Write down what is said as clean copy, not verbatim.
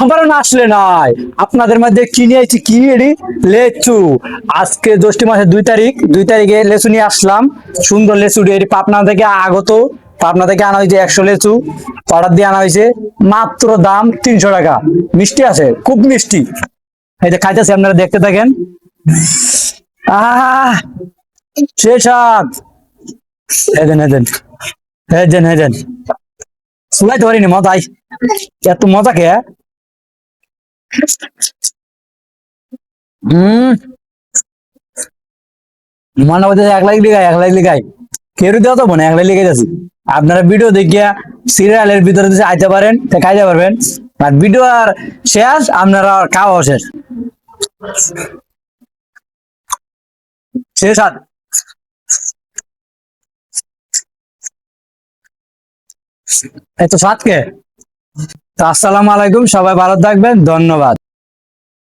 আমার না আসলে নাই, আপনাদের মধ্যে কিনে আইছি কি এডি লেচু। আজকে জ্যৈষ্ঠ মাসের 2 তারিখ, 2 তারিখে লেচু নিয়ে আসলাম। সুন্দর লেচু এটি পাবনা থেকে আগত, পাবনা থেকে আনা হয়েছে 100 লেচু, অর্ডার দিয়ে আনা হয়েছে। মাত্র দাম 300 টাকা। মিষ্টি আছে, খুব মিষ্টি। এই যে খাইতেছি, আপনারা দেখতে থাকেন। আহ সে স্বাদ। হেদেন হেদেন হেদেন হেদেন চুলাইতে পারিনি মজাই, এত মজা খেয়ে। হম, মনে হচ্ছে 1 লাখ লিগাই, 1 লাখ লিগাই কেউ দেওয়া তো মনে 1 লাখ লিগাই যাচ্ছি। আপনারা ভিডিও দেখিয়া সিরিয়ালের ভিতরে যদি আইতে পারেন তা খাইতে পারবেন। আর ভিডিও আর শেষ, আপনারা আর খাওয়া শেষ। শেষ আর এত স্বাদ কে। তো আসসালামু আলাইকুম, সবাই ভালো থাকবেন, ধন্যবাদ।